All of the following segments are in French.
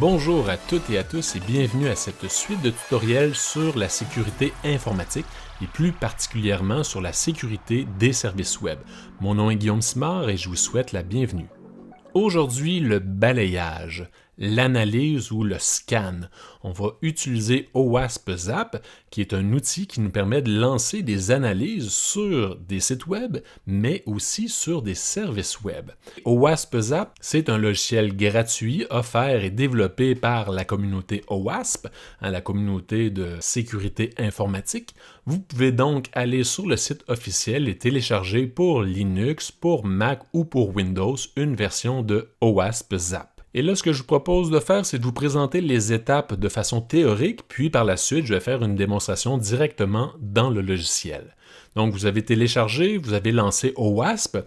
Bonjour à toutes et à tous et bienvenue à cette suite de tutoriels sur la sécurité informatique et plus particulièrement sur la sécurité des services web. Mon nom est Guillaume Simard et je vous souhaite la bienvenue. Aujourd'hui, le balayage, l'analyse ou le scan. On va utiliser OWASP Zap, qui est un outil qui nous permet de lancer des analyses sur des sites web, mais aussi sur des services web. OWASP Zap, c'est un logiciel gratuit offert et développé par la communauté OWASP, la communauté de sécurité informatique. Vous pouvez donc aller sur le site officiel et télécharger pour Linux, pour Mac ou pour Windows une version de OWASP Zap. Et là, ce que je vous propose de faire, c'est de vous présenter les étapes de façon théorique, puis par la suite, je vais faire une démonstration directement dans le logiciel. Donc, vous avez téléchargé, vous avez lancé OWASP,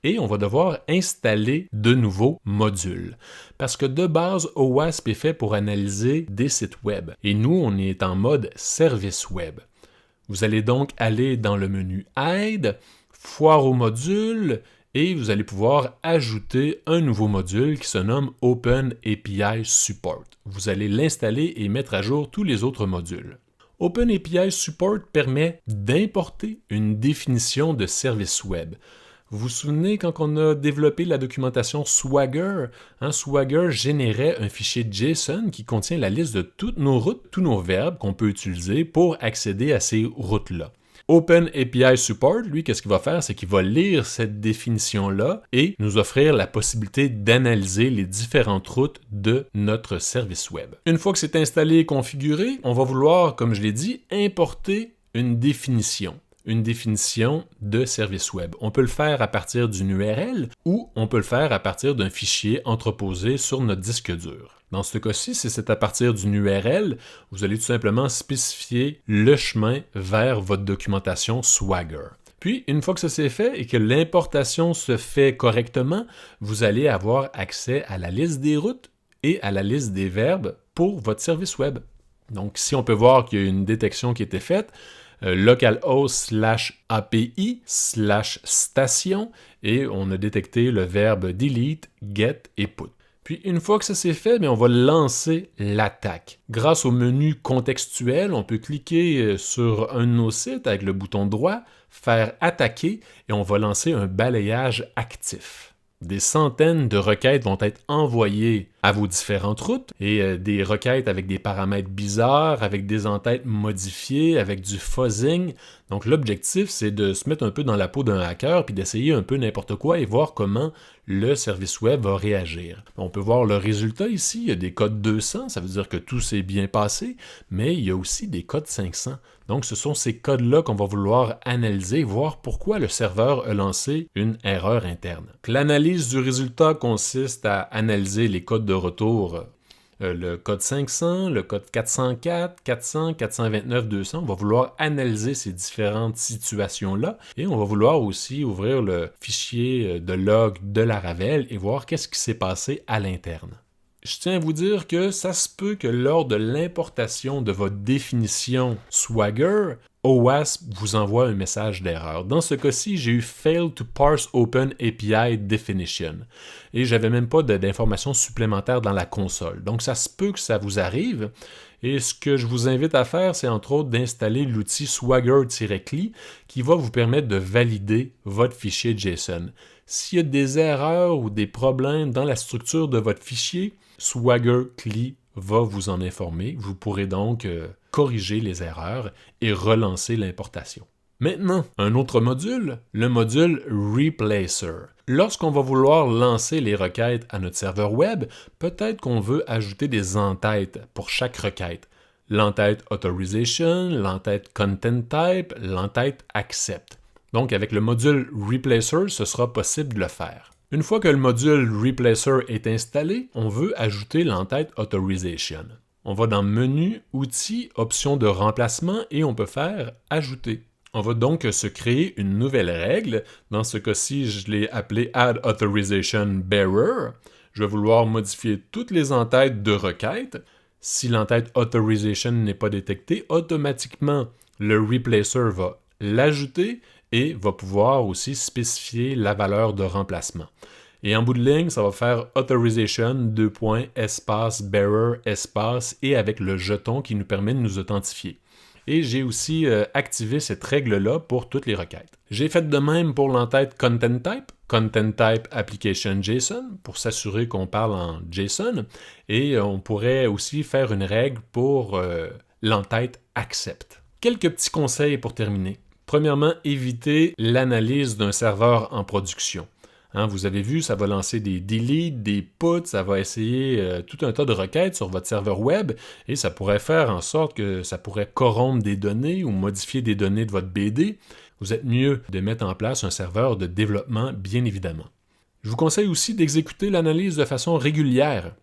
et on va devoir installer de nouveaux modules. Parce que de base, OWASP est fait pour analyser des sites web, et nous, on est en mode service web. Vous allez donc aller dans le menu Aide, Foire aux modules, et vous allez pouvoir ajouter un nouveau module qui se nomme Open API Support. Vous allez l'installer et mettre à jour tous les autres modules. Open API Support permet d'importer une définition de service web. Vous vous souvenez quand on a développé la documentation Swagger? Swagger générait un fichier JSON qui contient la liste de toutes nos routes, tous nos verbes qu'on peut utiliser pour accéder à ces routes-là. Open API Support, lui, qu'est-ce qu'il va faire? C'est qu'il va lire cette définition-là et nous offrir la possibilité d'analyser les différentes routes de notre service web. Une fois que c'est installé et configuré, on va vouloir, comme je l'ai dit, importer une définition de service web. On peut le faire à partir d'une URL ou on peut le faire à partir d'un fichier entreposé sur notre disque dur. Dans ce cas-ci, si c'est à partir d'une URL, vous allez tout simplement spécifier le chemin vers votre documentation Swagger. Puis, une fois que ça c'est fait et que l'importation se fait correctement, vous allez avoir accès à la liste des routes et à la liste des verbes pour votre service web. Donc, si on peut voir qu'il y a une détection qui a été faite, localhost/API/station et on a détecté le verbe delete, get et put. Puis une fois que ça c'est fait, on va lancer l'attaque. Grâce au menu contextuel, on peut cliquer sur un de nos sites avec le bouton droit, faire attaquer et on va lancer un balayage actif. Des centaines de requêtes vont être envoyées à vos différentes routes et des requêtes avec des paramètres bizarres, avec des entêtes modifiées, avec du fuzzing. Donc l'objectif, c'est de se mettre un peu dans la peau d'un hacker puis d'essayer un peu n'importe quoi et voir comment le service web va réagir. On peut voir le résultat ici, il y a des codes 200, ça veut dire que tout s'est bien passé, mais il y a aussi des codes 500. Donc ce sont ces codes-là qu'on va vouloir analyser, voir pourquoi le serveur a lancé une erreur interne. L'analyse du résultat consiste à analyser les codes de retour, le code 500, le code 404, 400, 429, 200. On va vouloir analyser ces différentes situations-là et on va vouloir aussi ouvrir le fichier de log de Laravel et voir qu'est-ce qui s'est passé à l'interne. Je tiens à vous dire que ça se peut que lors de l'importation de votre définition Swagger, OWASP vous envoie un message d'erreur. Dans ce cas-ci, j'ai eu Fail to parse Open API Definition. Et j'avais même pas d'informations supplémentaires dans la console. Donc ça se peut que ça vous arrive. Et ce que je vous invite à faire, c'est entre autres d'installer l'outil Swagger-CLI qui va vous permettre de valider votre fichier JSON. S'il y a des erreurs ou des problèmes dans la structure de votre fichier, Swagger-CLI va vous en informer. Vous pourrez donc corriger les erreurs et relancer l'importation. Maintenant, un autre module, le module Replacer. Lorsqu'on va vouloir lancer les requêtes à notre serveur web, peut-être qu'on veut ajouter des entêtes pour chaque requête. L'entête Authorization, l'entête Content Type, l'entête Accept. Donc, avec le module Replacer, ce sera possible de le faire. Une fois que le module Replacer est installé, on veut ajouter l'entête Authorization. On va dans Menu, Outils, Options de remplacement et on peut faire Ajouter. On va donc se créer une nouvelle règle. Dans ce cas-ci, je l'ai appelée Add Authorization Bearer. Je vais vouloir modifier toutes les entêtes de requête. Si l'entête Authorization n'est pas détectée, automatiquement, le Replacer va l'ajouter et va pouvoir aussi spécifier la valeur de remplacement. Et en bout de ligne, ça va faire authorization, espace, bearer, espace, et avec le jeton qui nous permet de nous authentifier. Et j'ai aussi activé cette règle-là pour toutes les requêtes. J'ai fait de même pour l'entête Content Type Application JSON, pour s'assurer qu'on parle en JSON. Et on pourrait aussi faire une règle pour l'entête Accept. Quelques petits conseils pour terminer. Premièrement, évitez l'analyse d'un serveur en production. Vous avez vu, ça va lancer des deletes, des puts, ça va essayer tout un tas de requêtes sur votre serveur web et ça pourrait faire en sorte que ça pourrait corrompre des données ou modifier des données de votre BD. Vous êtes mieux de mettre en place un serveur de développement, bien évidemment. Je vous conseille aussi d'exécuter l'analyse de façon régulière.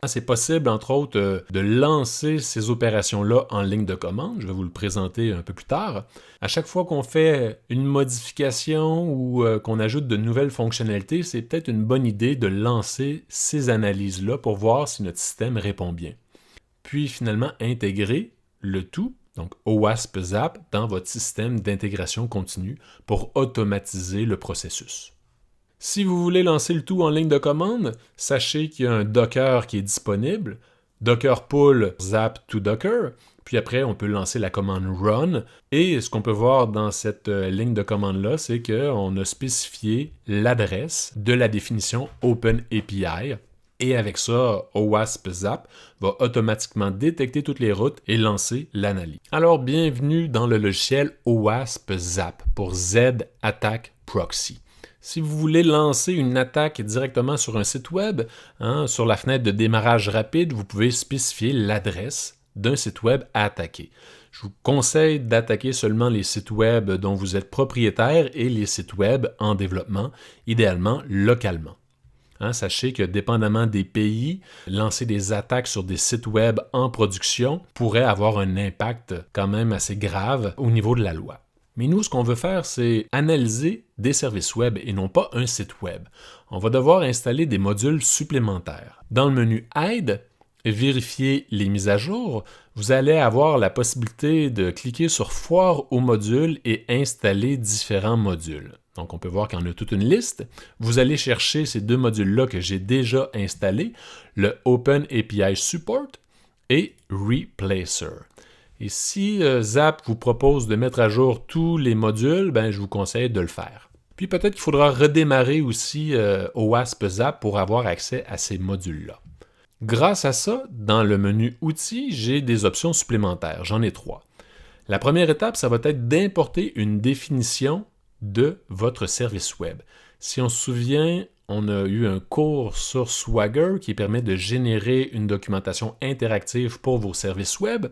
C'est possible, entre autres, de lancer ces opérations-là en ligne de commande. Je vais vous le présenter un peu plus tard. À chaque fois qu'on fait une modification ou qu'on ajoute de nouvelles fonctionnalités, c'est peut-être une bonne idée de lancer ces analyses-là pour voir si notre système répond bien. Puis finalement, intégrer le tout, donc OWASP Zap, dans votre système d'intégration continue pour automatiser le processus. Si vous voulez lancer le tout en ligne de commande, sachez qu'il y a un Docker qui est disponible, Docker pull zap to Docker, puis après on peut lancer la commande run, et ce qu'on peut voir dans cette ligne de commande-là, c'est qu'on a spécifié l'adresse de la définition OpenAPI, et avec ça, OWASP Zap va automatiquement détecter toutes les routes et lancer l'analyse. Alors bienvenue dans le logiciel OWASP Zap pour Z Attack Proxy. Si vous voulez lancer une attaque directement sur un site web, sur la fenêtre de démarrage rapide, vous pouvez spécifier l'adresse d'un site web à attaquer. Je vous conseille d'attaquer seulement les sites web dont vous êtes propriétaire et les sites web en développement, idéalement localement. Sachez que dépendamment des pays, lancer des attaques sur des sites web en production pourrait avoir un impact quand même assez grave au niveau de la loi. Mais nous, ce qu'on veut faire, c'est analyser des services web et non pas un site web. On va devoir installer des modules supplémentaires. Dans le menu Aide, vérifier les mises à jour, vous allez avoir la possibilité de cliquer sur Foire aux modules et installer différents modules. Donc, on peut voir qu'il y en a toute une liste. Vous allez chercher ces deux modules-là que j'ai déjà installés, le OpenAPI Support et Replacer. Et si Zap vous propose de mettre à jour tous les modules, je vous conseille de le faire. Puis peut-être qu'il faudra redémarrer aussi OWASP Zap pour avoir accès à ces modules-là. Grâce à ça, dans le menu Outils, j'ai des options supplémentaires. J'en ai 3. La première étape, ça va être d'importer une définition de votre service web. Si on se souvient, on a eu un cours sur Swagger qui permet de générer une documentation interactive pour vos services web.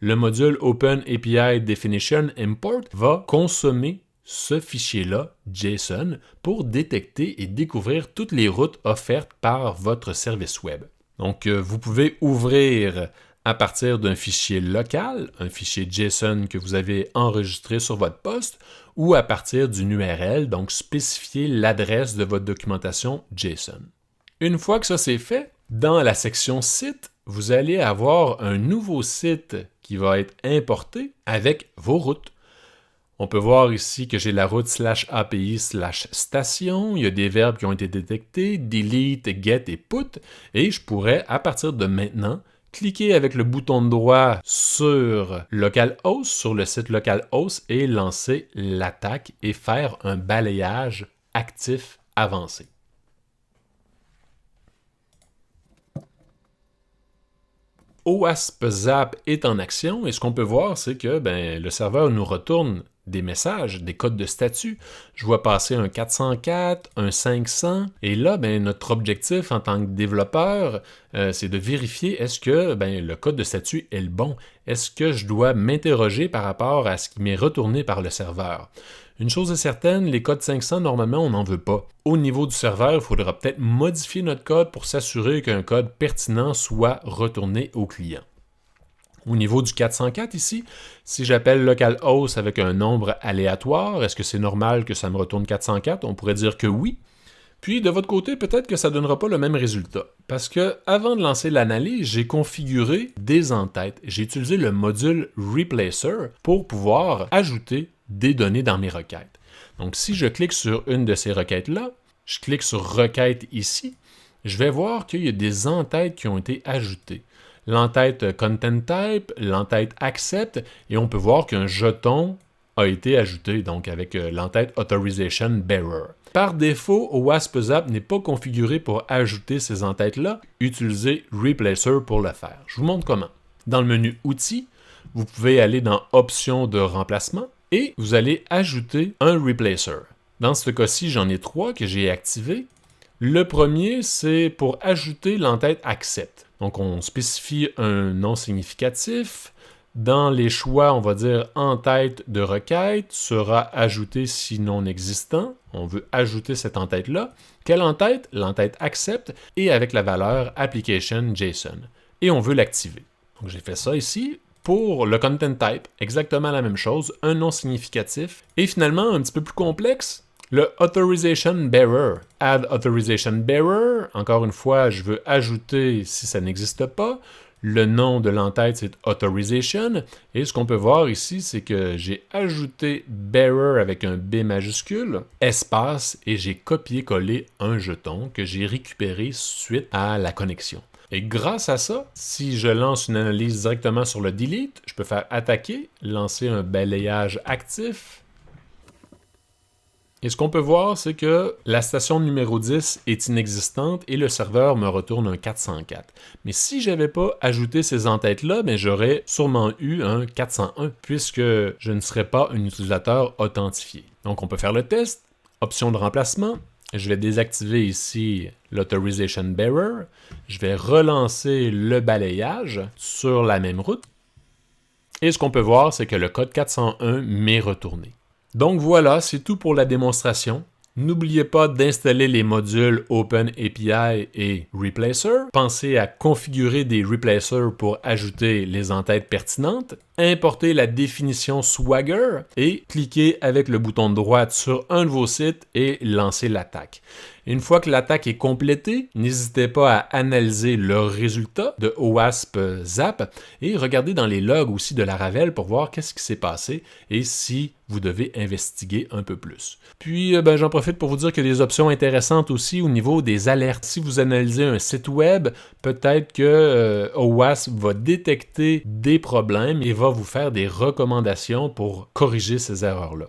Le module OpenAPI Definition Import va consommer ce fichier-là, JSON, pour détecter et découvrir toutes les routes offertes par votre service web. Donc, vous pouvez ouvrir à partir d'un fichier local, un fichier JSON que vous avez enregistré sur votre poste, ou à partir d'une URL, donc spécifier l'adresse de votre documentation JSON. Une fois que ça c'est fait, dans la section Site, vous allez avoir un nouveau site qui va être importé avec vos routes. On peut voir ici que j'ai la route /API/station, il y a des verbes qui ont été détectés, delete, get et put, et je pourrais, à partir de maintenant, cliquer avec le bouton droit sur localhost, sur le site localhost, et lancer l'attaque et faire un balayage actif avancé. OWASP Zap est en action et ce qu'on peut voir, c'est que le serveur nous retourne des messages, des codes de statut. Je vois passer un 404, un 500, et là, notre objectif en tant que développeur, c'est de vérifier est-ce que le code de statut est le bon. Est-ce que je dois m'interroger par rapport à ce qui m'est retourné par le serveur? Une chose est certaine, les codes 500, normalement, on n'en veut pas. Au niveau du serveur, il faudra peut-être modifier notre code pour s'assurer qu'un code pertinent soit retourné au client. Au niveau du 404 ici, si j'appelle localhost avec un nombre aléatoire, est-ce que c'est normal que ça me retourne 404? On pourrait dire que oui. Puis de votre côté, peut-être que ça ne donnera pas le même résultat. Parce que avant de lancer l'analyse, j'ai configuré des entêtes. J'ai utilisé le module Replacer pour pouvoir ajouter des données dans mes requêtes. Donc si je clique sur une de ces requêtes-là, je clique sur requête ici, je vais voir qu'il y a des entêtes qui ont été ajoutées. L'entête Content Type, l'entête Accept, et on peut voir qu'un jeton a été ajouté, donc avec l'entête Authorization Bearer. Par défaut, OWASP Zap n'est pas configuré pour ajouter ces entêtes-là. Utilisez Replacer pour le faire. Je vous montre comment. Dans le menu Outils, vous pouvez aller dans Options de remplacement et vous allez ajouter un Replacer. Dans ce cas-ci, j'en ai 3 que j'ai activés. Le premier, c'est pour ajouter l'entête Accept. Donc, on spécifie un nom significatif. Dans les choix, on va dire entête de requête sera ajouté si non existant. On veut ajouter cette entête-là. Quelle entête? L'entête accept et avec la valeur application JSON. Et on veut l'activer. Donc j'ai fait ça ici. Pour le content type, exactement la même chose, un nom significatif. Et finalement, un petit peu plus complexe, le authorization bearer. Add authorization bearer. Encore une fois, je veux ajouter si ça n'existe pas. Le nom de l'entête, c'est Authorization. Et ce qu'on peut voir ici, c'est que j'ai ajouté Bearer avec un B majuscule, espace, et j'ai copié-collé un jeton que j'ai récupéré suite à la connexion. Et grâce à ça, si je lance une analyse directement sur le delete, je peux faire attaquer, lancer un balayage actif. Et ce qu'on peut voir, c'est que la station numéro 10 est inexistante et le serveur me retourne un 404. Mais si je n'avais pas ajouté ces entêtes-là, j'aurais sûrement eu un 401 puisque je ne serais pas un utilisateur authentifié. Donc on peut faire le test. Option de remplacement. Je vais désactiver ici l'Authorization Bearer. Je vais relancer le balayage sur la même route. Et ce qu'on peut voir, c'est que le code 401 m'est retourné. Donc voilà, c'est tout pour la démonstration. N'oubliez pas d'installer les modules OpenAPI et Replacer. Pensez à configurer des replacers pour ajouter les entêtes pertinentes. Importez la définition Swagger et cliquez avec le bouton de droite sur un de vos sites et lancez l'attaque. Une fois que l'attaque est complétée, n'hésitez pas à analyser le résultat de OWASP Zap et regardez dans les logs aussi de Laravel pour voir qu'est-ce qui s'est passé et si vous devez investiguer un peu plus. Puis, j'en profite pour vous dire qu'il y a des options intéressantes aussi au niveau des alertes. Si vous analysez un site web, peut-être que OWASP va détecter des problèmes et va vous faire des recommandations pour corriger ces erreurs-là.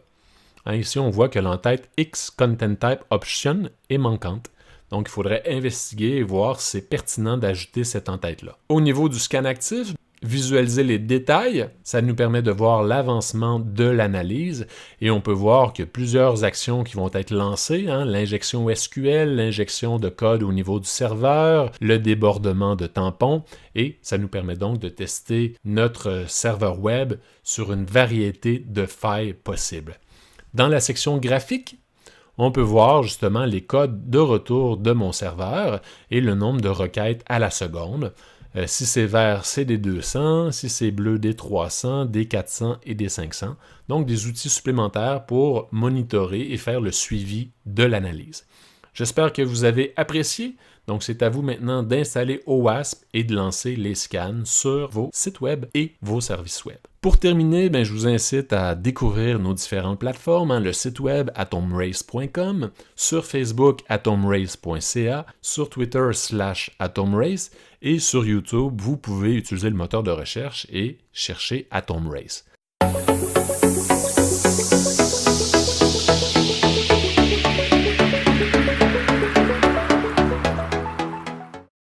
Ici, on voit que l'entête X Content Type Option est manquante. Donc, il faudrait investiguer et voir si c'est pertinent d'ajouter cette entête-là. Au niveau du scan actif, visualiser les détails, ça nous permet de voir l'avancement de l'analyse et on peut voir qu'il y a plusieurs actions qui vont être lancées, l'injection SQL, l'injection de code au niveau du serveur, le débordement de tampons et ça nous permet donc de tester notre serveur web sur une variété de failles possibles. Dans la section graphique, on peut voir justement les codes de retour de mon serveur et le nombre de requêtes à la seconde. Si c'est vert, c'est des 200, si c'est bleu, des 300, des 400 et des 500. Donc des outils supplémentaires pour monitorer et faire le suivi de l'analyse. J'espère que vous avez apprécié. Donc c'est à vous maintenant d'installer OWASP et de lancer les scans sur vos sites web et vos services web. Pour terminer, je vous incite à découvrir nos différentes plateformes, le site web atomrace.com, sur Facebook atomrace.ca, sur Twitter /atomrace et sur YouTube, vous pouvez utiliser le moteur de recherche et chercher Atom Race.